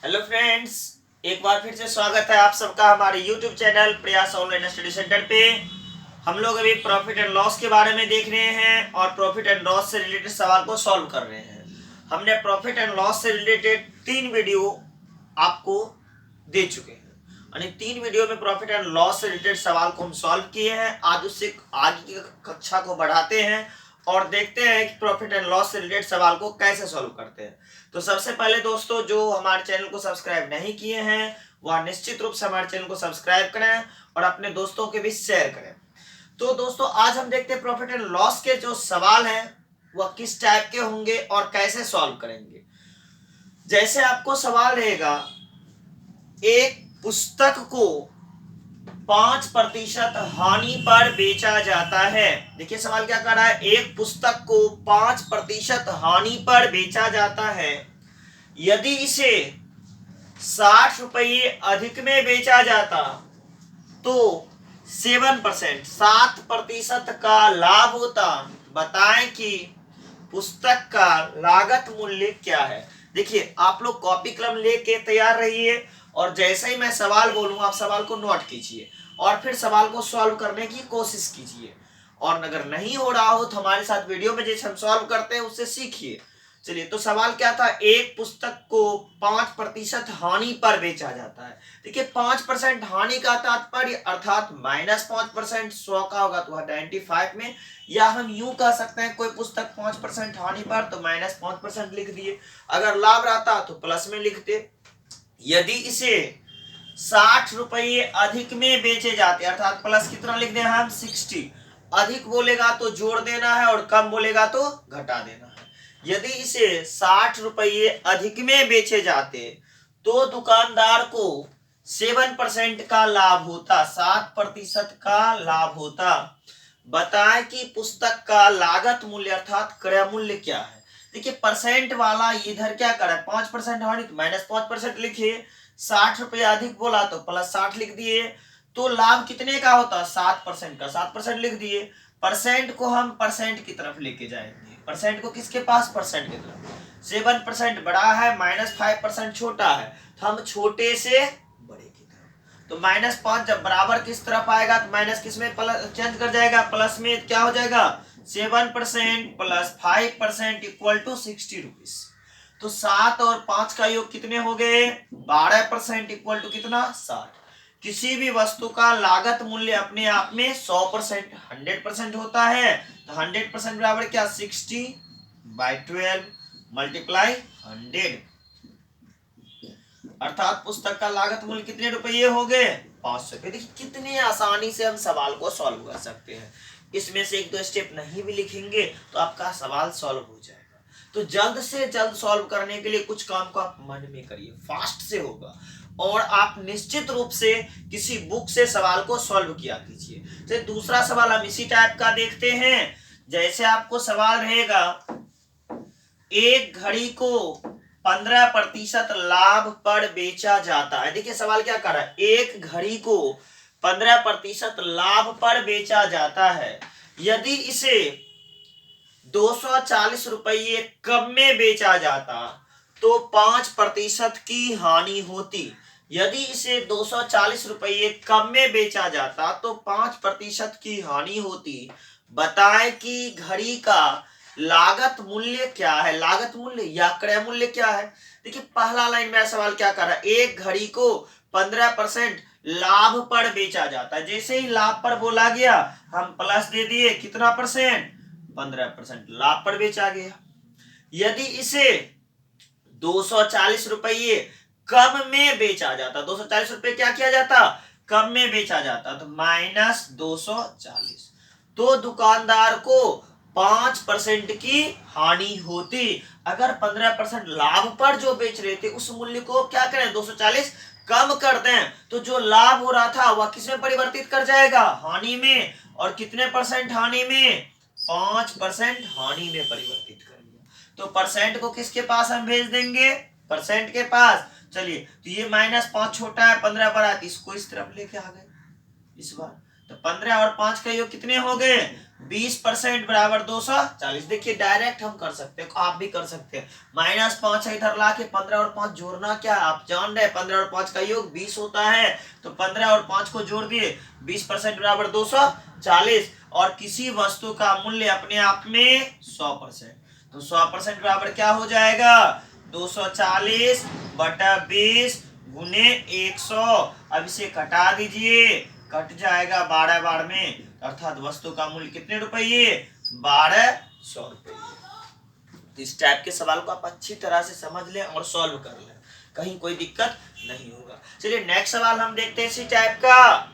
Hello friends, एक बार फिर से स्वागत है आप सबका हमारे YouTube चैनल प्रयास ऑनलाइन स्टडी सेंटर पे। हम लोग अभी प्रॉफिट एंड लॉस के बारे में देख रहे हैं और प्रॉफिट एंड लॉस से रिलेटेड सवाल को सॉल्व कर रहे हैं। हमने प्रॉफिट एंड लॉस से रिलेटेड 3 वीडियो आपको दे चुके हैं और इन 3 वीडियो में प्रॉफिट एंड लॉस से रिलेटेड सवाल को हम सॉल्व किए हैं। आज उससे आगे की कक्षा को बढ़ाते हैं और देखते हैं कि प्रॉफिट एंड लॉस से रिलेटेड सवाल को कैसे सॉल्व करते हैं। तो सबसे पहले दोस्तों, जो हमारे चैनल को सब्सक्राइब नहीं किए हैं वह निश्चित रूप से हमारे चैनल को सब्सक्राइब करें और अपने दोस्तों के बीच शेयर करें। तो दोस्तों, आज हम देखते हैं प्रॉफिट एंड लॉस के जो सवाल हैं वह किस टाइप के होंगे और कैसे सॉल्व करेंगे। जैसे आपको सवाल रहेगा, एक पुस्तक को 5% हानि पर बेचा जाता है। देखिए सवाल क्या कर रहा है, एक पुस्तक को 5% हानि पर बेचा जाता है। यदि इसे 60 रुपये अधिक में बेचा जाता तो 7% का लाभ होता। बताएं कि पुस्तक का लागत मूल्य क्या है। देखिए आप लोग कॉपी कलम लेके तैयार रहिए और जैसे ही मैं सवाल बोलूंगा आप सवाल को नोट कीजिए और फिर सवाल को सॉल्व करने की कोशिश कीजिए। और अगर नहीं हो रहा हो तो हमारे साथ वीडियो में जैसे हम सॉल्व करते हैं उससे सीखिए। चलिए, तो सवाल क्या था, एक पुस्तक को 5% हानि पर बेचा जाता है। देखिए 5% हानि का तात्पर्य अर्थात -5%, 100 का होगा तो 95 में, या हम यूं कह सकते हैं कोई पुस्तक 5% हानि पर तो -5% लिख दिए, अगर लाभ रहता तो प्लस में लिखते। यदि इसे 60 रुपये अधिक में बेचे जाते अर्थात प्लस कितना लिख दें हम 60, अधिक बोलेगा तो जोड़ देना है और कम बोलेगा तो घटा देना है। यदि इसे 60 रुपये अधिक में बेचे जाते तो दुकानदार को 7% का लाभ होता, 7% का लाभ होता। बताएं कि पुस्तक का लागत मूल्य अर्थात क्रय मूल्य क्या है। देखिए परसेंट वाला इधर क्या करे, 5% हानि तो -5% लिखिए, 60 रुपये अधिक बोला तो +60 लिख दिए। तो लाभ कितने का होता, 7% का, 7% लिख दिए। परसेंट को हम परसेंट की तरफ लेके जाएंगे, परसेंट को किसके पास, परसेंट की तरफ। 7% बड़ा है, -5% छोटा है, तो हम छोटे से बड़े की तरफ। तो -5 जब बराबर किस तरफ आएगा तो माइनस किस में प्लस चेंज कर जाएगा, प्लस में क्या हो जाएगा, 7% + 5% = 60 रुपीज। तो 7 और 5 का योग कितने हो गए, 12% = कितना, 60। किसी भी वस्तु का लागत मूल्य अपने आप में 100% 100% होता है। तो 100% बराबर क्या, 60/12 × 100, अर्थात पुस्तक का लागत मूल्य कितने रुपये हो गए, 500 रुपये। देखिए कितने आसानी से हम सवाल को सॉल्व कर सकते हैं। इसमें से 1-2 स्टेप नहीं भी लिखेंगे तो आपका सवाल सॉल्व हो जाएगा। तो जल्द से जल्द सॉल्व करने के लिए कुछ काम को आप मन में करिए, फास्ट से होगा और आप निश्चित रूप से किसी बुक से सवाल को सॉल्व किया कीजिए। तो दूसरा सवाल हम इसी टाइप का देखते हैं। जैसे आपको सवाल रहेगा, एक घड़ी को 15% लाभ पर बेचा जाता है। देखिए सवाल क्या कर रहा है, एक घड़ी को 15% लाभ पर बेचा जाता है। यदि इसे 240 रुपये कम में बेचा जाता तो 5% की हानि होती। यदि इसे 240 रुपये कम में बेचा जाता तो 5% की हानि होती। बताएं कि घड़ी का लागत मूल्य क्या है, लागत मूल्य या क्रय मूल्य क्या है। देखिए पहला लाइन में सवाल क्या कर रहा है, एक घड़ी को 15% लाभ पर बेचा जाता है। जैसे ही लाभ पर बोला गया हम प्लस दे दिए, कितना परसेंट, 15% लाभ पर बेचा गया। यदि इसे 240 रुपये कम में बेचा जाता, 240 रुपये क्या किया जाता, कम में बेचा जाता, तो -240, तो दुकानदार को 5% की हानि होती। अगर 15% लाभ पर जो बेच रहे थे उस मूल्य को क्या करें, 240 कम कर दें तो जो लाभ हो रहा था वह किसमें परिवर्तित कर जाएगा, हानि में। और कितने परसेंट हानि में, 5% हानि में परिवर्तित कर दिया। तो परसेंट को किसके पास हम भेज देंगे, परसेंट के पास। चलिए, तो ये -5 छोटा है, 15 बड़ा, इसको इस तरफ लेके आ गए इस बार। तो 15 और 5 का योग कितने हो गए, 20% बराबर 240। देखिए डायरेक्ट हम कर सकते हैं, आप भी कर सकते हैं। -5 है, इधर ला के 15 और 5 जोड़ना क्या है, आप जान रहे हैं 15 और 5 का योग 20 होता है, तो 15 और 5 को जोड़ दिए, 20% बराबर 240। और किसी वस्तु का मूल्य अपने आप में 100%, तो 100% बराबर क्या हो जाएगा, 240 बटा 20 गुने 100। अब इसे कटा दीजिए, कट जाएगा 12 बार में, अर्थात वस्तु का मूल्य कितने रुपये, 1200 रुपये। तो इस टाइप के सवाल को आप अच्छी तरह से समझ लें और सॉल्व कर लें, कहीं कोई दिक्कत नहीं होगा। चलिए नेक्स्ट सवाल हम देखते हैं इसी टाइप का।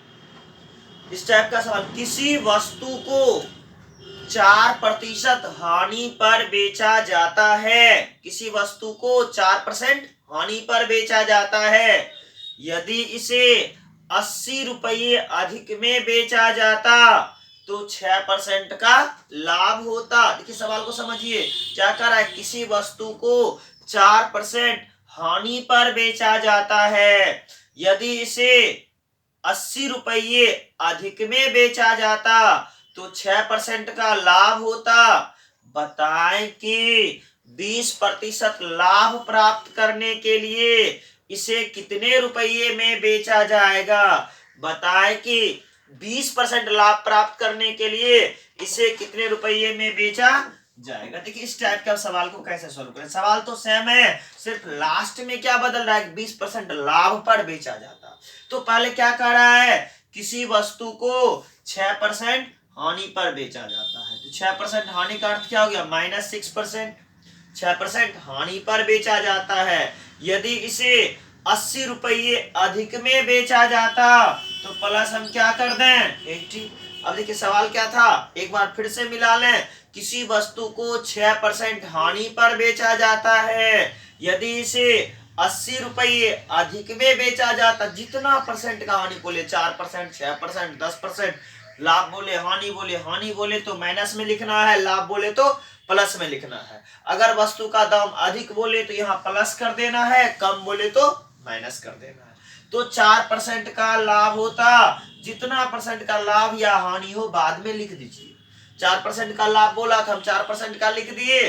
इस टाइप का सवाल, किसी वस्तु को 4% हानि पर बेचा जाता है, किसी वस्तु को 4% हानि पर बेचा जाता है, यदि इसे 80 रुपये अधिक में बेचा जाता तो 6% का लाभ होता। देखिए सवाल को समझिए, क्या कर रहा है, किसी वस्तु को 4% हानि पर बेचा जाता है, यदि इसे 80 रुपये अधिक में बेचा जाता तो 6% का लाभ होता। बताएं कि 20% लाभ प्राप्त करने के लिए इसे कितने रुपये में बेचा जाएगा। बताएं कि 20% लाभ प्राप्त करने के लिए इसे कितने रुपये में बेचा जाएगा। देखिए इस टाइप के सवाल को कैसे सॉल्व करें, सवाल तो सेम है, सिर्फ लास्ट में क्या बदल रहा है, 20% लाभ पर बेचा जाता। तो पहले क्या कह रहा है, किसी वस्तु को 6% हानि पर बेचा जाता है, तो 6% हानि का अर्थ क्या हो गया, -6%। 6% हानि पर बेचा जाता है, यदि इसे 80 रुपये अधिक में बेचा जाता तो प्लस हम क्या कर दें 80। अब देखिए सवाल क्या था, एक बार फिर से मिला लें, किसी वस्तु को 6% हानि पर बेचा जाता है, यदि इसे 80 रुपये अधिक में बेचा जाता, जितना परसेंट का हानि बोले, 4%, 6%, 10%, लाभ बोले, हानि बोले तो माइनस में लिखना है, लाभ बोले तो प्लस में लिखना है। अगर वस्तु का दाम अधिक बोले तो यहाँ प्लस कर देना है, कम बोले तो माइनस कर देना है। तो 4% का लाभ होता, जितना परसेंट का लाभ या हानि हो बाद में लिख दीजिए। 4% का लाभ बोला था, हम 4% का लिख दिए।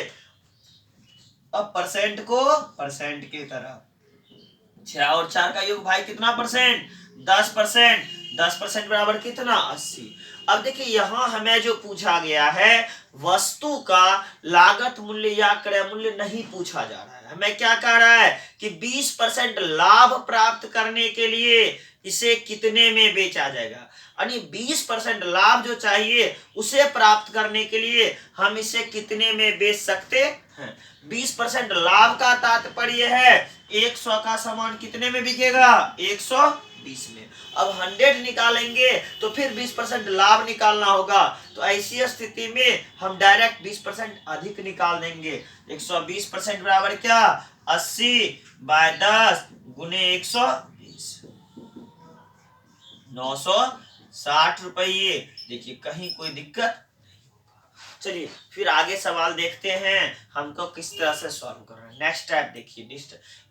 अब परसेंट को परसेंट की तरह, 6 और 4 का योग भाई कितना परसेंट, 10%। 10% बराबर कितना, 80। अब देखिए यहाँ हमें जो पूछा गया है, वस्तु का लागत मूल्य या क्रय मूल्य नहीं पूछा जा रहा है, हमें क्या कह रहा है कि 20% लाभ प्राप्त करने के लिए इसे कितने में बेचा जाएगा, यानी 20% लाभ जो चाहिए उसे प्राप्त करने के लिए हम इसे कितने में बेच सकते हैं। 20% लाभ का तात्पर्य है 100 का सामान कितने में बिकेगा, 120 में। अब 100 निकालेंगे तो फिर 20% लाभ निकालना होगा, तो ऐसी स्थिति में हम डायरेक्ट 20% अधिक निकाल देंगे। 120% बराबर क्या, 80/10 गुने 120, 960 रुपये। देखिए कहीं कोई दिक्कत। चलिए फिर आगे सवाल देखते हैं हमको किस तरह से सॉल्व कर रहे हैं। नेक्स्ट टाइप देखिए,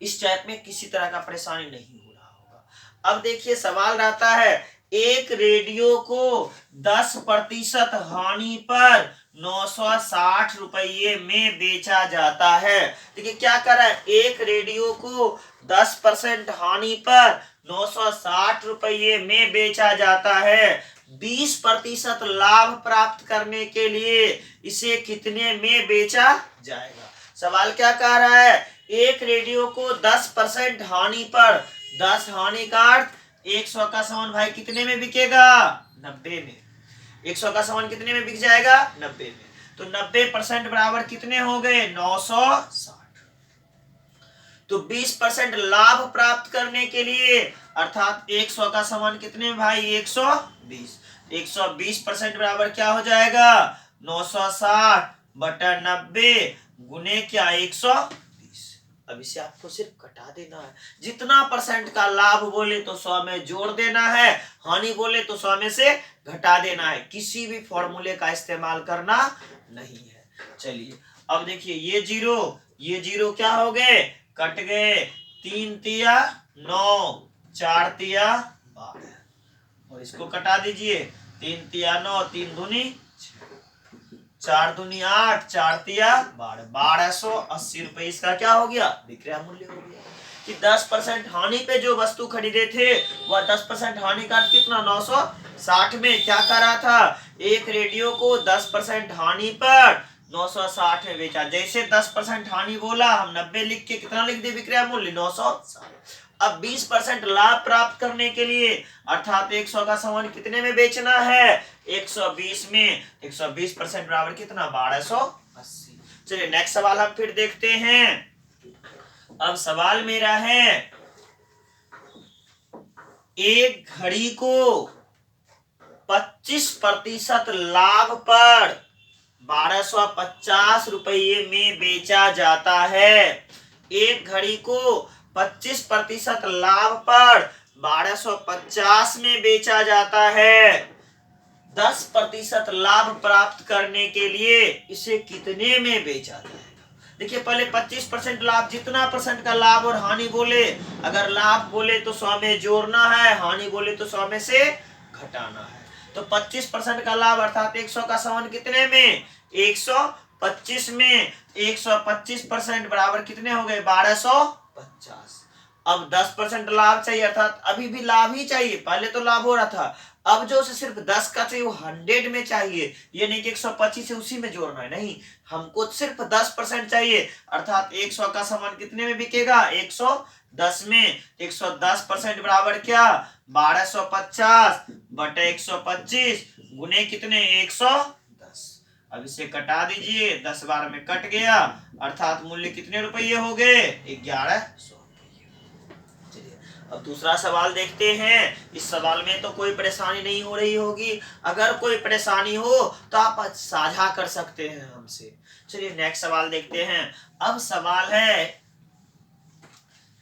इस टाइप में किसी तरह का परेशानी नहीं हो रहा होगा। अब देखिए सवाल रहता है, एक रेडियो को 10% हानि पर 960 रुपये में बेचा जाता है। देखिए क्या कर रहा है, एक रेडियो को 10% हानि पर 960 रुपये में बेचा जाता है, 20% लाभ प्राप्त करने के लिए इसे कितने में बेचा जाएगा। सवाल क्या कह रहा है, एक रेडियो को 10% हानि पर, 10 हानि का अर्थ 100 का सामान भाई कितने में बिकेगा, 90 में। 100 का सामान कितने में बिक जाएगा, 90 में। तो 90% बराबर कितने हो गए, 960। तो 20% लाभ प्राप्त करने के लिए, अर्थात 100 का सामान कितने में भाई, 120। 120% बराबर क्या हो जाएगा, 960 बटा 90 गुने क्या, 120। अब इसे आपको सिर्फ कटा देना है, जितना परसेंट का लाभ बोले तो 100 में जोड़ देना है, हानि बोले तो 100 में से घटा देना है, किसी भी फॉर्मूले का इस्तेमाल करना नहीं है। चलिए अब देखिए ये जीरो क्या हो गए, कट गए, 3 तिया 9, 4 तिया 12, और इसको कटा दीजिए, 3 तिया 9, 3 दूनी 6। 4 दूनी 8, 4 तिया 12, 1280 रुपए इसका क्या हो गया, विक्रय मूल्य हो गया। कि 10% हानि पे जो वस्तु खरीदे थे वह 10% हानि का कितना 960 में क्या करा था, एक रेडियो को 10% हानि पर 960 में बेचा। जैसे 10% हानि बोला हम 90 लिख के कितना लिख दे विक्रय मूल्य 960। अब 20% लाभ प्राप्त करने के लिए अर्थात 100 का सामान कितने में बेचना है, 120 में। 120% बराबर कितना 1280। चलिए नेक्स्ट सवाल हम फिर देखते हैं। अब सवाल मेरा है, एक घड़ी को 25% लाभ पर 1250 रुपये में बेचा जाता है। एक घड़ी को 25% लाभ पर 1250 में बेचा जाता है। 10% लाभ प्राप्त करने के लिए इसे कितने में बेचा जाएगा। देखिए पहले 25% लाभ, जितना परसेंट का लाभ और हानि बोले, अगर लाभ बोले तो 100 में जोड़ना है, हानि बोले तो 100 में से घटाना है। तो 25% का लाभ अर्थात 100 का सामान कितने में 125 में, 125% बराबर कितने हो गए 1250। अब 10% लाभ चाहिए अर्थात अभी भी लाभ ही चाहिए, पहले तो लाभ हो रहा था, अब जो उसे सिर्फ 10 का चाहिए वो 100 में चाहिए। ये नहीं कि 125 है उसी में जोड़ना है, नहीं, हमको सिर्फ 10% चाहिए अर्थात 100 का सामान कितने में बिकेगा 110 में। 110% बराबर क्या 1250 बटे 125 गुने कितने 110। अब इसे कटा दीजिए, 10 बार में कट गया अर्थात मूल्य कितने रुपये हो गए 1100। अब दूसरा सवाल देखते हैं। इस सवाल में तो कोई परेशानी नहीं हो रही होगी, अगर कोई परेशानी हो तो आप साझा कर सकते हैं हमसे। चलिए नेक्स्ट सवाल देखते हैं। अब सवाल है,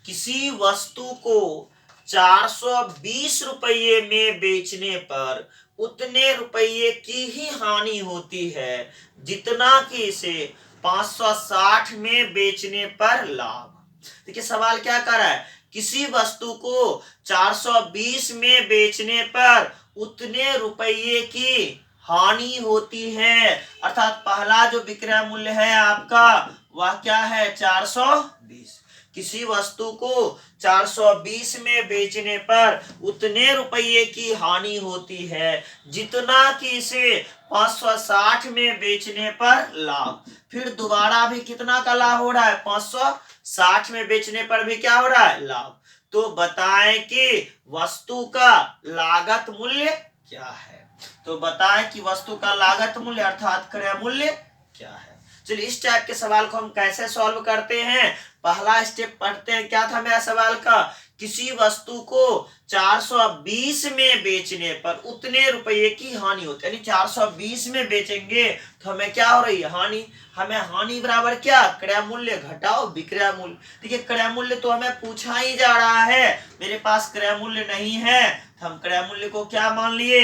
किसी वस्तु को 420 रुपये में बेचने पर उतने रुपये की ही हानि होती है जितना कि इसे 560 में बेचने पर लाभ। देखिए सवाल क्या कर रहा है, किसी वस्तु को 420 में बेचने पर उतने रुपये की हानि होती है अर्थात पहला जो विक्रय मूल्य है आपका वह क्या है 420। किसी वस्तु को 420 में बेचने पर उतने रुपये की हानि होती है जितना कि इसे 560 में बेचने पर लाभ। फिर दोबारा भी कितना का लाभ हो रहा है 560 में बेचने पर भी क्या हो रहा है लाभ। तो बताएं कि वस्तु का लागत मूल्य क्या है। तो बताएं कि वस्तु का लागत मूल्य अर्थात क्रय मूल्य क्या है। चलिए इस टाइप के सवाल को हम कैसे सॉल्व करते हैं। पहला स्टेप पढ़ते हैं, क्या था मेरा सवाल का, किसी वस्तु को 420 में बेचने पर उतने रुपये की हानि होती है, यानी 420 में बेचेंगे तो हमें क्या हो रही है हानि। हमें हानि बराबर क्या क्रय मूल्य घटाओ विक्रय मूल्य। देखिए क्रय मूल्य तो हमें पूछा ही जा रहा है, मेरे पास क्रय मूल्य नहीं है तो हम क्रय मूल्य को क्या मान लिए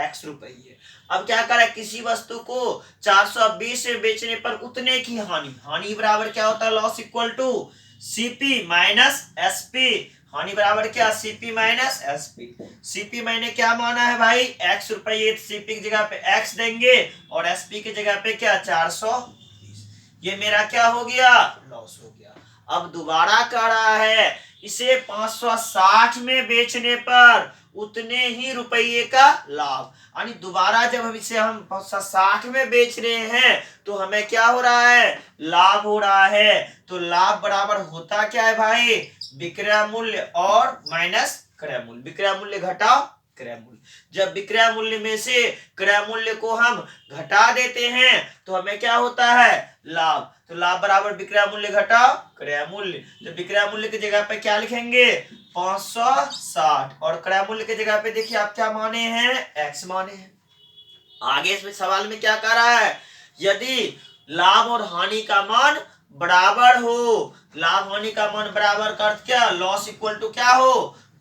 x रुपये। अब क्या करें, किसी वस्तु को 420 में बेचने पर उतने की हानि, हानि बराबर क्या होता है loss equal to CP minus SP. हानि बराबर क्या सीपी माइनस एसपी। सीपी मैंने क्या माना है भाई x रुपये, सीपी की जगह पे x देंगे और एसपी की जगह पे क्या 420। ये मेरा क्या हो गया लॉस हो गया। अब दोबारा कह रहा है इसे 560 में बेचने पर उतने ही रुपये का लाभ, यानी दोबारा जब हम इसे 560 में बेच रहे हैं तो हमें क्या हो रहा है लाभ हो रहा है। तो लाभ बराबर होता क्या है भाई विक्रय मूल्य और माइनस क्रय मूल्य। विक्रय मूल्य घटाओ क्रय मूल्य। जब विक्रय मूल्य में से क्रय मूल्य को हम घटा देते हैं तो हमें क्या होता है लाभ। तो लाभ बराबर विक्रय मूल्य घटाओ क्रय मूल्य। तो विक्रय मूल्य की जगह पे क्या लिखेंगे 560 और क्रय मूल्य की जगह पे देखिए आप क्या माने हैं x माने हैं। आगे इसमें सवाल में क्या कह रहा है, यदि लाभ और हानि का मान बराबर हो, लाभ हानि का मान बराबर का अर्थ क्या लॉस इक्वल टू क्या हो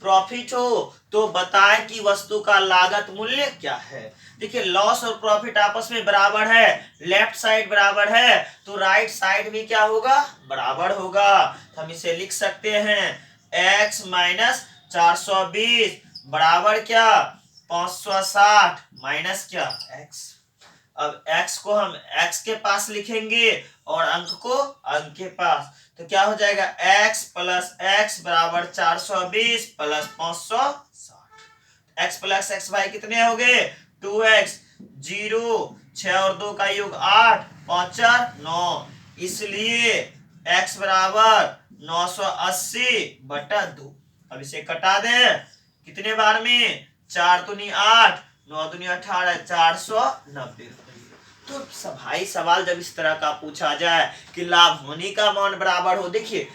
प्रॉफिट हो, तो बताएं कि वस्तु का लागत मूल्य क्या है। देखिए लॉस और प्रॉफिट आपस में बराबर है, लेफ्ट साइड बराबर है तो राइट साइड भी क्या होगा बराबर होगा। तो हम इसे लिख सकते हैं x माइनस 420 बराबर क्या 560 माइनस क्या x। अब x को हम x के पास लिखेंगे और अंक को अंक के पास, तो क्या हो जाएगा x प्लस x बराबर 420 प्लस 560। x प्लस x भाई कितने हो गए 2x, 0 6 और 2 का योग 8, 5 4 9, इसलिए x बराबर 980 बटा 2। अब इसे कटा दें कितने बार में, 4 दूनी 8, 9 दूनी 18, 490। तो भाई सवाल जब इस तरह का पूछा जाए कि लाभ हानि का मान बराबर हो, देखिए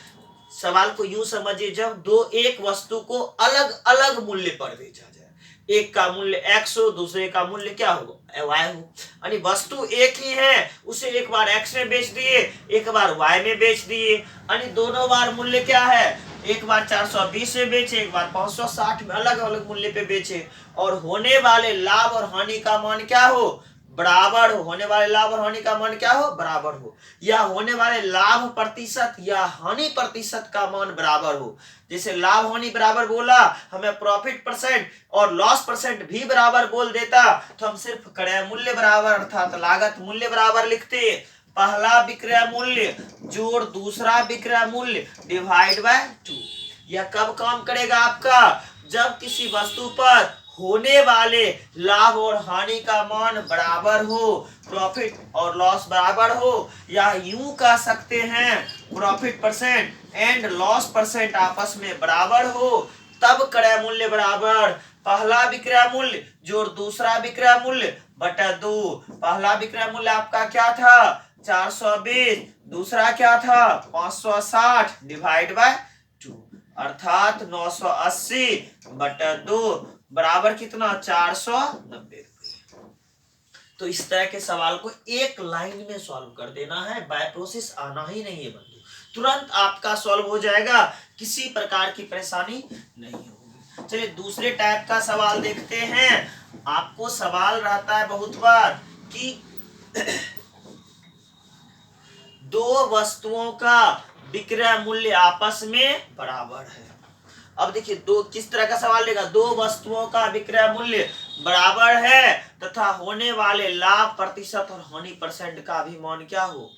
सवाल को यूं समझिए, जब दो एक वस्तु को अलग अलग मूल्य पर बेचा जाए, एक का मूल्य x हो दूसरे का मूल्य क्या हो y हो, यानी वस्तु एक ही है, उसे एक बार x में बेच दिए एक बार y में बेच दिए, यानी दोनों बार मूल्य क्या है, एक बार 420 में बेचे एक बार 560 में, अलग अलग मूल्य पे बेचे, और होने वाले लाभ और हानि का मान क्या हो बराबर हो, होने वाले लाभ और हानि का मान क्या हो बराबर हो, या होने वाले लाभ प्रतिशत या हानि प्रतिशत का मान बराबर हो। जैसे लाभ हानि बराबर बोला, हमें प्रॉफिट परसेंट और लॉस परसेंट भी बराबर बोल देता तो हम सिर्फ क्रय मूल्य बराबर अर्थात लागत मूल्य बराबर लिखते, पहला विक्रय मूल्य जोड़ दूसरा विक्रय मूल्य डिवाइड बाय 2। यह कब काम करेगा आपका, जब किसी वस्तु पर होने वाले लाभ और हानि का मान बराबर हो, प्रॉफिट और लॉस बराबर हो, या यूं कह सकते हैं profit percent and loss percent आपस में बराबर हो, तब क्रय मूल्य बराबर पहला विक्रय मूल्य जोड़ दूसरा विक्रय मूल्य बटा 2। पहला विक्रय मूल्य आपका क्या था 420, दूसरा क्या था 560 डिवाइड बाय 2, अर्थात 980 बटा 2 बराबर कितना 490। तो इस तरह के सवाल को एक लाइन में सॉल्व कर देना है, बाय प्रोसेस आना ही नहीं है बंधु, तुरंत आपका सॉल्व हो जाएगा, किसी प्रकार की परेशानी नहीं होगी। चलिए दूसरे टाइप का सवाल देखते हैं। आपको सवाल रहता है बहुत बार कि दो वस्तुओं का विक्रय मूल्य आपस में बराबर है। अब देखिए दो किस तरह का सवाल लेगा, दो वस्तुओं का विक्रय मूल्य बराबर है तथा होने वाले लाभ प्रतिशत और हानि परसेंट का भी मान क्या हो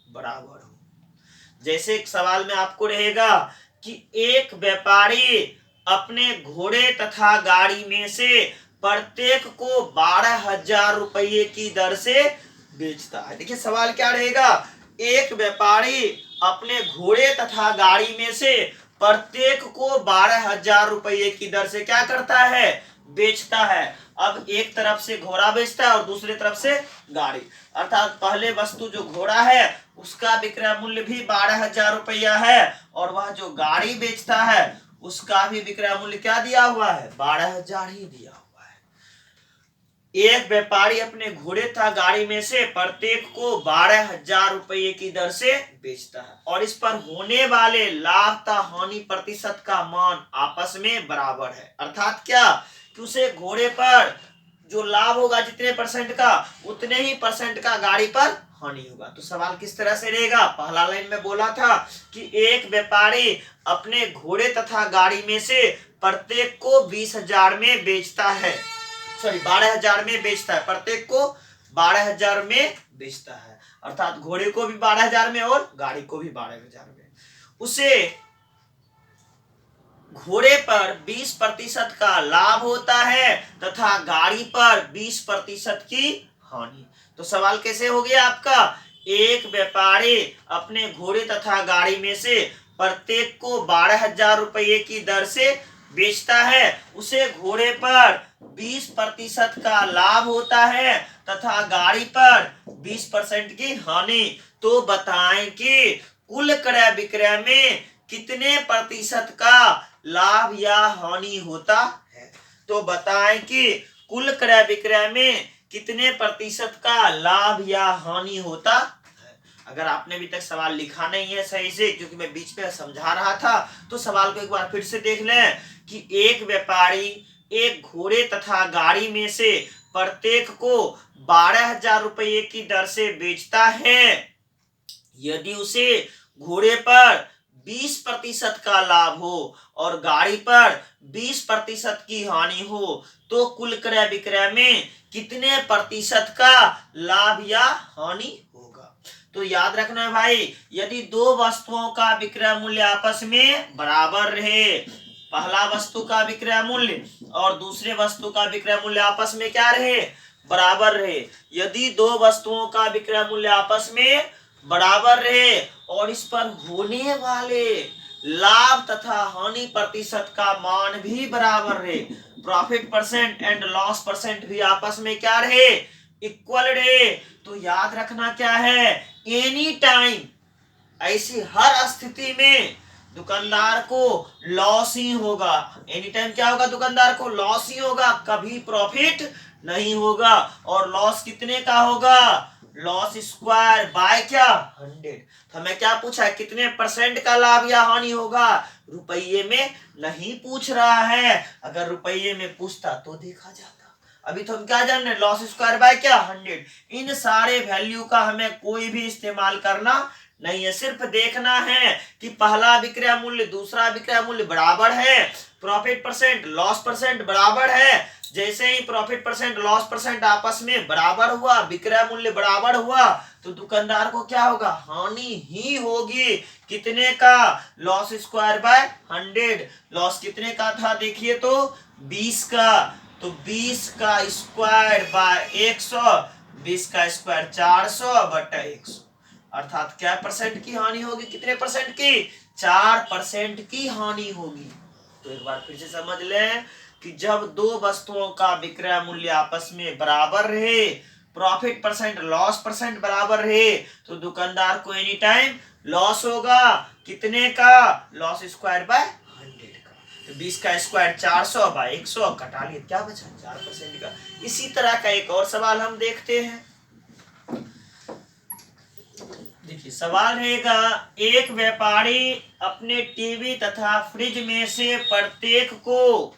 बराबर हो। जैसे एक सवाल में आपको रहेगा कि एक व्यापारी अपने घोड़े तथा गाड़ी में से प्रत्येक को 12,000 रुपये की दर से बेचता है। देखिए सवाल क्या रहेगा, एक व्यापारी अपने घोड़े तथा गाड़ी में से प्रत्येक को 12,000 रुपये की दर से क्या करता है बेचता है। अब एक तरफ से घोड़ा बेचता है और दूसरी तरफ से गाड़ी, अर्थात पहले वस्तु जो घोड़ा है उसका विक्रय मूल्य भी 12,000 रुपया है, और वह जो गाड़ी बेचता है उसका भी विक्रय मूल्य क्या दिया हुआ है 12,000 ही दिया हुआ है। एक व्यापारी अपने घोड़े तथा गाड़ी में से प्रत्येक को 12,000 रुपये की दर से बेचता है, और इस पर होने वाले लाभ तथा हानि प्रतिशत का मान आपस में बराबर है। अर्थात क्या कि उसे घोड़े पर जो लाभ होगा जितने परसेंट का उतने ही परसेंट का गाड़ी पर हानि होगा। तो सवाल किस तरह से रहेगा, पहला लाइन में बोला था कि एक व्यापारी अपने घोड़े तथा गाड़ी में से प्रत्येक को 20,000 में बेचता है, सॉरी 12,000 में बेचता है, प्रत्येक को 12,000 में बेचता है, अर्थात घोड़े को भी 12,000 में और गाड़ी को भी 12,000 में। उसे घोड़े पर 20% का लाभ होता है तथा गाड़ी पर 20% की हानि। तो सवाल कैसे हो गया आपका, एक व्यापारी अपने घोड़े तथा गाड़ी में से प्रत्येक को 12,000 रुपये की दर से बेचता है, उसे घोड़े पर 20% का लाभ होता है तथा गाड़ी पर 20% की हानि। तो बताएं कि कुल क्रय विक्रय में कितने प्रतिशत का लाभ या हानि होता है। तो बताएं कि कुल क्रय विक्रय में कितने प्रतिशत का लाभ या हानि होता है। अगर आपने अभी तक सवाल लिखा नहीं है सही से, क्योंकि मैं बीच में समझा रहा था, तो सवाल को एक बार फिर से देख लें कि एक व्यापारी एक घोड़े तथा गाड़ी में से प्रत्येक को 12,000 रुपये की दर से बेचता है। यदि उसे घोड़े पर 20% का लाभ हो और गाड़ी पर 20% की हानि हो तो कुल क्रय विक्रय में कितने प्रतिशत का लाभ या हानि होगा। तो याद रखना है भाई, यदि दो वस्तुओं का विक्रय मूल्य आपस में बराबर रहे, पहला वस्तु का विक्रय मूल्य और दूसरे वस्तु का विक्रय मूल्य आपस में क्या रहे, बराबर रहे। यदि दो वस्तुओं का विक्रय मूल्य आपस में बराबर रहे और इस पर होने वाले लाभ तथा हानि प्रतिशत का मान भी बराबर रहे, profit percent and loss percent भी आपस में क्या रहे, इक्वल रहे, तो याद रखना क्या है, एनी टाइम, ऐसी हर स्थिति में दुकानदार को लॉस ही होगा। एनी टाइम क्या होगा, दुकानदार को लॉस ही होगा, कभी प्रॉफिट नहीं होगा। और लॉस कितने का होगा, लॉस स्क्वायर बाय क्या 100। तो हमें क्या पूछा है, कितने परसेंट का लाभ या हानि होगा, रुपये में नहीं पूछ रहा है। अगर रुपये में पूछता तो देखा जाता। अभी तो हम क्या जान रहे हैं, लॉस स्क्वायर बाय क्या 100। इन सारे वैल्यू का हमें कोई भी इस्तेमाल करना नहीं है, सिर्फ देखना है कि पहला विक्रय मूल्य दूसरा विक्रय मूल्य बराबर है, प्रॉफिट परसेंट लॉस परसेंट बराबर है। जैसे ही प्रॉफिट परसेंट लॉस परसेंट आपस में बराबर हुआ, विक्रय मूल्य बराबर हुआ, तो दुकानदार को क्या होगा, हानि ही होगी। कितने का, लॉस स्क्वायर बाय 100। लॉस कितने का था देखिए तो 20 का, तो 20 का स्क्वायर बाय 100, 20 का स्क्वायर 400 बटा 100, अर्थात क्या परसेंट की हानि होगी, कितने परसेंट की, 4% की हानि होगी। तो एक बार फिर से समझ लें कि जब दो वस्तुओं का विक्रय मूल्य आपस में बराबर रहे, प्रॉफिट परसेंट लॉस परसेंट बराबर रहे, तो दुकानदार को एनी टाइम लॉस होगा। कितने का, लॉस स्क्वायर बाय 100 का, तो 20 का स्क्वायर 400 बाय 100 कटा लिए, क्या बचा 4% का। इसी तरह का एक और सवाल हम देखते हैं। देखिए सवाल रहेगा, एक व्यापारी अपने टीवी तथा फ्रिज में से प्रत्येक को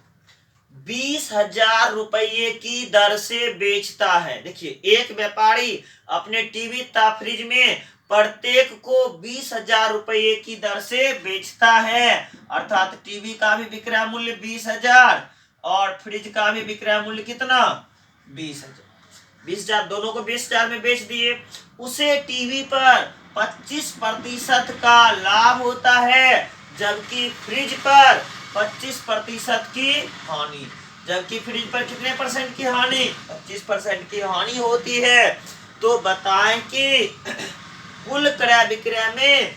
20,000 रुपये की दर से बेचता है। देखिए एक व्यापारी अपने टीवी तथा फ्रिज में प्रत्येक को 20,000 रुपये की दर से बेचता है, अर्थात टीवी का भी विक्रय मूल्य 20,000 और फ्रिज का भी विक्रय मूल्य कितना 20,000। 20,000 दोनों को 20,000 में बेच दिए। उसे टीवी पर 25% का लाभ होता है, जबकि फ्रिज पर 25% की हानि। जबकि फ्रिज पर कितने परसेंट की हानि, 25% की हानि होती है। तो बताएं कि कुल क्रय विक्रय में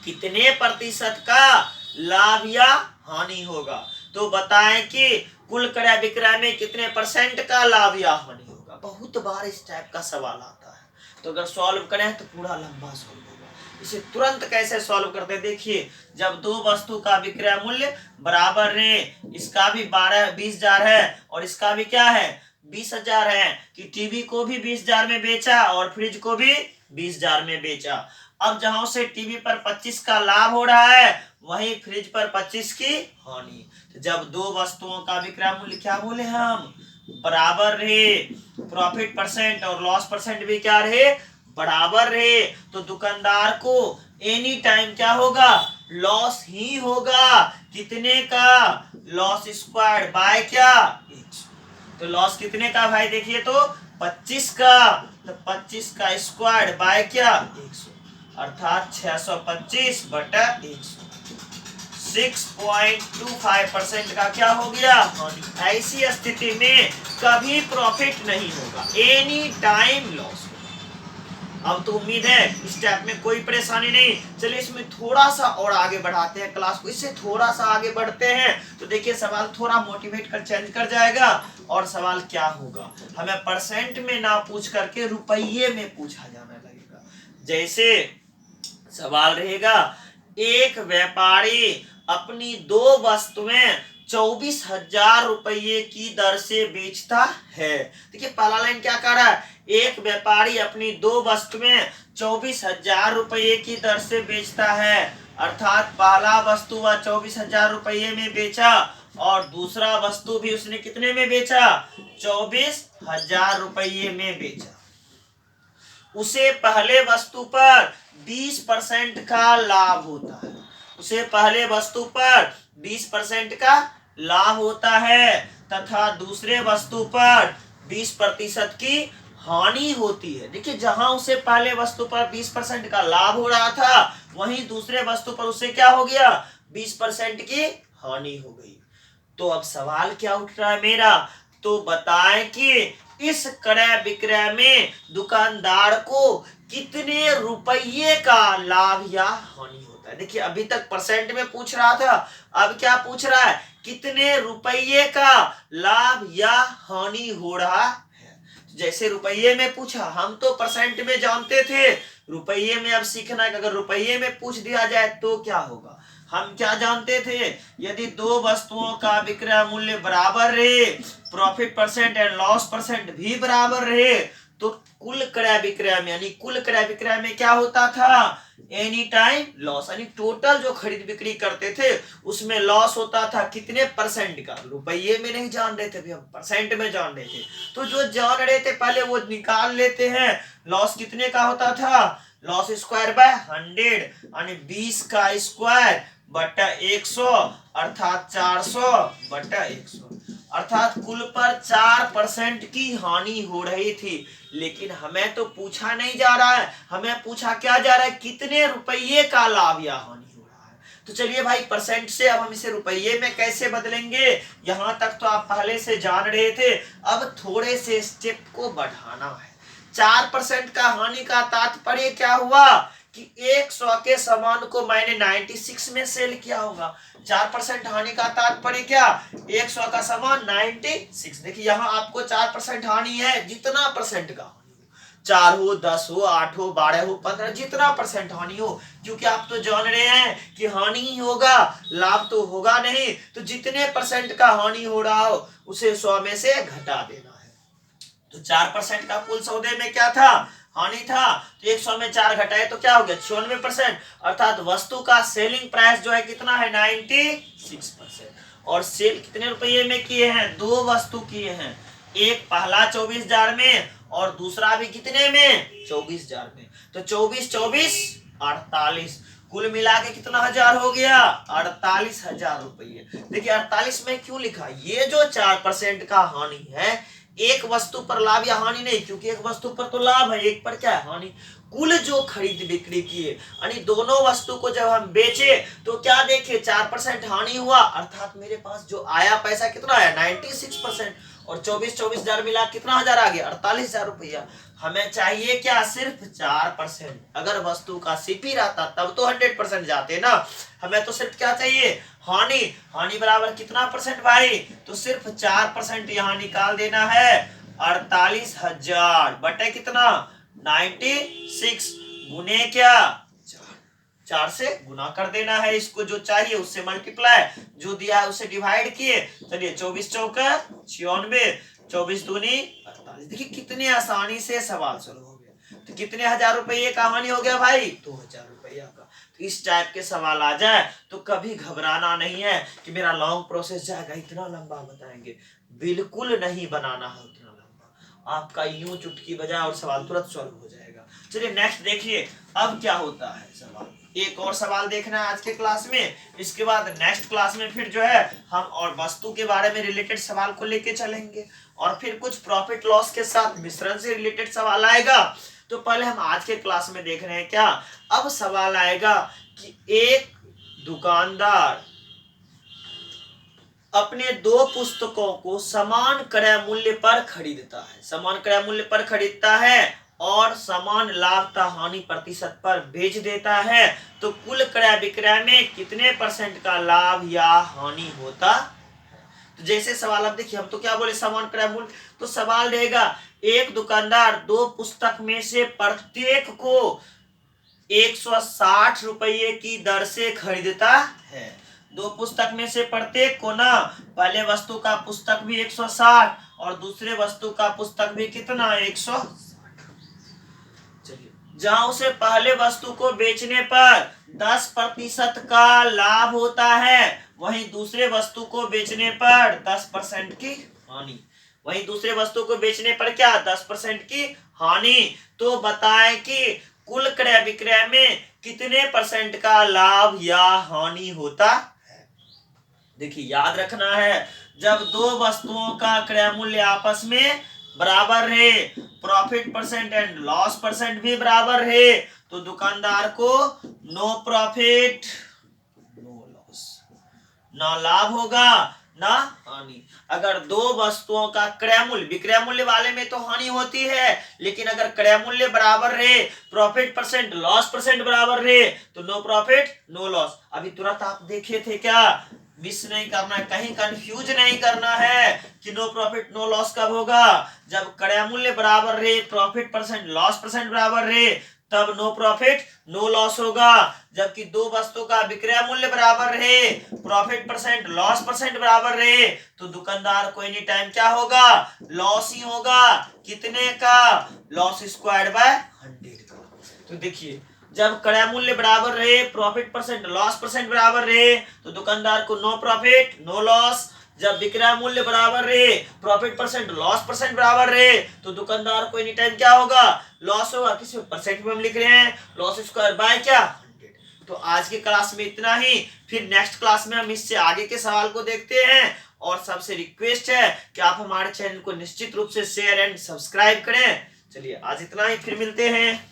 कितने प्रतिशत का लाभ या हानि होगा। तो बताएं कि कुल क्रय विक्रय में कितने परसेंट का लाभ या हानि होगा। बहुत बार इस टाइप का सवाल आता है, तो अगर सॉल्व करें तो पूरा लंबा सॉल्व होगा। इसे तुरंत कैसे सॉल्व करते हैं, देखिए जब दो वस्तु का विक्रय मूल्य बराबर रहे, इसका भी 20,000 है और इसका भी क्या है 20,000 है, कि टीवी को भी 20,000 में बेचा और फ्रिज को भी 20,000 में बेचा। अब जहां से टीवी पर 25 का लाभ हो रहा है, वहीं फ्रिज पर 25 की हानि। तो जब दो वस्तुओं का विक्रय मूल्य क्या बोले हम, बराबर रहे, प्रॉफिट परसेंट और लॉस परसेंट भी क्या रहे, बराबर रहे, तो दुकानदार को एनी टाइम क्या होगा, लॉस ही होगा। कितने का, लॉस स्क्वायर बाय क्या 100। तो लॉस कितने का भाई देखिए तो 25 का, तो 25 का स्क्वायर बाय क्या 100, अर्थात 625 बटा 100, 6.25% का क्या हो गया हानि। ऐसी स्थिति में कभी प्रॉफिट नहीं होगा, एनी टाइम लॉस। अब तो उम्मीद है इस टाइप में कोई परेशानी नहीं। चलिए इसमें थोड़ा सा और आगे बढ़ाते हैं क्लास को, इससे थोड़ा सा आगे बढ़ते हैं तो देखिए सवाल थोड़ा मोटिवेट कर चेंज कर जाएगा। और सवाल क्या होगा, हमें परसेंट में ना पूछ करके रुपये में पूछा जाने लगेगा। जैसे सवाल रहेगा, एक व्यापारी अपनी दो वस्तुएं 24,000 रुपये की दर से बेचता है। देखिए पहला लाइन क्या कह रहा है, एक व्यापारी अपनी दो वस्तुएं 24,000 रुपये की दर से बेचता है, अर्थात पहला वस्तु वह 24,000 रुपये में बेचा और दूसरा वस्तु भी उसने कितने में बेचा, 24,000 रुपये में बेचा। उसे पहले वस्तु पर 20% का लाभ होता है। उसे पहले वस्तु पर 20% का लाभ होता है तथा दूसरे वस्तु पर 20% की हानि होती है। देखिए जहां उसे पहले वस्तु पर 20% का लाभ हो रहा था वहीं दूसरे वस्तु पर उसे क्या हो गया, 20% की हानि हो गई। तो अब सवाल क्या उठ रहा है मेरा, तो बताएं कि इस क्रय विक्रय में दुकानदार को कितने रुपये का लाभ या हानि होता है। देखिए अभी तक परसेंट में पूछ रहा था, अब क्या पूछ रहा है, कितने रुपये का लाभ या हानि हो रहा है। जैसे रुपये में पूछा, हम तो परसेंट में जानते थे, रुपये में अब सीखना है कि अगर रुपये में पूछ दिया जाए तो क्या होगा। हम क्या जानते थे, यदि दो वस्तुओं का विक्रय मूल्य बराबर रहे, profit percent and loss percent भी बराबर रहे, तो कुल क्रय विक्रय में यानी कुल क्रय विक्रय में क्या होता था, एनी टाइम लॉस, यानी टोटल जो खरीद बिक्री करते थे उसमें लॉस होता था कितने परसेंट का। रुपये में नहीं जान रहे थे, हम परसेंट में जान रहे थे। तो जो जान रहे थे पहले वो निकाल लेते हैं। लॉस कितने का होता था, लॉस स्क्वायर बाय 100 यानी 20 का स्क्वायर बटा 100 अर्थात 400 बटा 100, अर्थात कुल पर 4% की हानि हो रही थी। लेकिन हमें तो पूछा नहीं जा रहा है, हमें पूछा क्या जा रहा है, कितने रुपये का लाभ या हानि हो रहा है। तो चलिए भाई परसेंट से अब हम इसे रुपये में कैसे बदलेंगे, यहां तक तो आप पहले से जान रहे थे, अब थोड़े से स्टेप को बढ़ाना है। 4% का हानि का तात्पर्य क्या हुआ कि 100 के सामान को मैंने 96 में सेल किया होगा। 4% हानि का तात्पर्य क्या, 100 का सामान 96। देखिए यहाँ आपको 4% हानि है, जितना परसेंट का हानि हो, 4 हो 10 हो 8 हो 12 हो 15, जितना परसेंट हानि हो, क्योंकि आप तो जान रहे हैं कि हानि ही होगा, लाभ तो होगा नहीं। तो जितने परसेंट का हानि हो रहा हो उसे 100 में से घटा देना है। तो 4% का कुल सौदे में क्या था, हानि था, तो 100 में 4 घटाए तो क्या हो गया 96%, अर्थात वस्तु का सेलिंग प्राइस जो है कितना है 96%। और सेल कितने रुपये में किए हैं, दो वस्तु किए हैं, एक पहला 24,000 में और दूसरा भी कितने में 24,000 में। तो 24 24 48, कुल मिला के कितना हजार हो गया 48,000 रुपये। देखिए 48 में क्यों लिखा, ये जो 4% का हानि है एक वस्तु पर लाभ या हानि नहीं, क्योंकि एक वस्तु पर तो लाभ है, एक पर क्या है हानि। कुल जो खरीद बिक्री किए यानी दोनों वस्तु को जब हम बेचे तो क्या देखे 4% हानि हुआ, अर्थात मेरे पास जो आया पैसा कितना आया 96%, और 24,000 मिला कितना हजार आ गया 48,000 रुपया। हमें चाहिए क्या, सिर्फ 4%। अगर वस्तु का सीपी रहता तब तो 100% जाते ना, हमें तो सिर्फ क्या चाहिए हानि। हानि बराबर कितना परसेंट भाई, तो सिर्फ 4% यहाँ निकाल देना है, 48,000 बटे कितना 96 गुने क्या 4 से गुना कर देना है, इसको जो चाहिए उससे मल्टीप्लाई, जो दिया है उसे डिवाइड किए। चलिए 24 चौका 96, 24 दूनी 48। देखिए कितने आसानी से सवाल सोल्व हो गया। तो कितने हजार रुपये का हानि हो गया भाई 2,000 रुपया का। तो इस टाइप के सवाल आ जाए तो कभी घबराना नहीं है कि मेरा लॉन्ग प्रोसेस जाएगा, इतना लंबा बताएंगे, बिल्कुल नहीं बनाना है उतना लंबा, आपका यूं चुटकी बजाए और सवाल तुरंत सॉल्व हो जाएगा। चलिए नेक्स्ट देखिए अब क्या होता है सवाल, एक और सवाल देखना है आज के क्लास में, इसके बाद नेक्स्ट क्लास में फिर जो है हम और वस्तु के बारे में रिलेटेड सवाल को लेके चलेंगे, और फिर कुछ प्रॉफिट लॉस के साथ मिश्रण से रिलेटेड सवाल आएगा। तो पहले हम आज के क्लास में देख रहे हैं क्या, अब सवाल आएगा कि एक दुकानदार अपने दो पुस्तकों को समान क्रय मूल्य पर खरीदता है, समान क्रय मूल्य पर खरीदता है और समान लाभ तथा हानि प्रतिशत पर बेच देता है, तो कुल क्रय विक्रय में कितने परसेंट का लाभ या हानि होता है। तो जैसे सवाल अब देखिए, हम तो क्या बोले समान क्रय मूल्य, तो सवाल रहेगा एक दुकानदार दो पुस्तक में से प्रत्येक को 160 रुपये की दर से खरीदता है। दो पुस्तक में से प्रत्येक को ना, पहले वस्तु का पुस्तक भी 160 और दूसरे वस्तु का पुस्तक भी कितना 160। चलिए जहां उसे पहले वस्तु को बेचने पर 10% का लाभ होता है, वहीं दूसरे वस्तु को बेचने पर 10% की हानि, वहीं दूसरे वस्तु को बेचने पर क्या 10% की हानि। तो बताएं कि कुल क्रय विक्रय में कितने परसेंट का लाभ या हानि होता है। देखिए याद रखना है, जब दो वस्तुओं का क्रय मूल्य आपस में बराबर है, profit percent and loss percent भी बराबर है, तो दुकानदार को नो प्रॉफिट नो लॉस, ना लाभ होगा ना हानि। अगर दो वस्तुओं का क्रय मूल्य, विक्रय मूल्य वाले में तो हानि होती है, लेकिन अगर क्रय मूल्य बराबर रहे, प्रॉफिट परसेंट लॉस परसेंट बराबर रहे, तो नो प्रॉफिट नो लॉस। अभी तुरंत आप देखे थे क्या, मिस नहीं करना है, कहीं कंफ्यूज नहीं करना है कि नो प्रॉफिट नो लॉस कब होगा, जब क्रय मूल्य बराबर रहे, प्रॉफिट परसेंट लॉस परसेंट बराबर रहे, तब नो प्रॉफिट नो लॉस होगा। जबकि दो वस्तु का विक्रय मूल्य बराबर रहे, प्रॉफिट परसेंट लॉस परसेंट बराबर रहे, तो दुकानदार को एनी टाइम क्या होगा, लॉस ही होगा। कितने का, लॉस स्क्वायर्ड बाय 100 का। तो देखिए जब क्रय मूल्य बराबर रहे, प्रॉफिट परसेंट लॉस परसेंट बराबर रहे, तो दुकानदार को नो प्रॉफिट नो लॉस। जब विक्रय मूल्य बराबर रहे, प्रॉफिट परसेंट लॉस परसेंट बराबर रहे, तो दुकानदार को एनी टाइम क्या होगा, लॉस होगा। किस परसेंट में हम लिख रहे हैं, लॉस स्क्वायर बाय क्या 100। तो आज की क्लास में इतना ही, फिर नेक्स्ट क्लास में हम इससे आगे के सवाल को देखते हैं। और सबसे रिक्वेस्ट है कि आप हमारे चैनल को निश्चित रूप से शेयर एंड सब्सक्राइब करें। चलिए आज इतना ही, फिर मिलते हैं।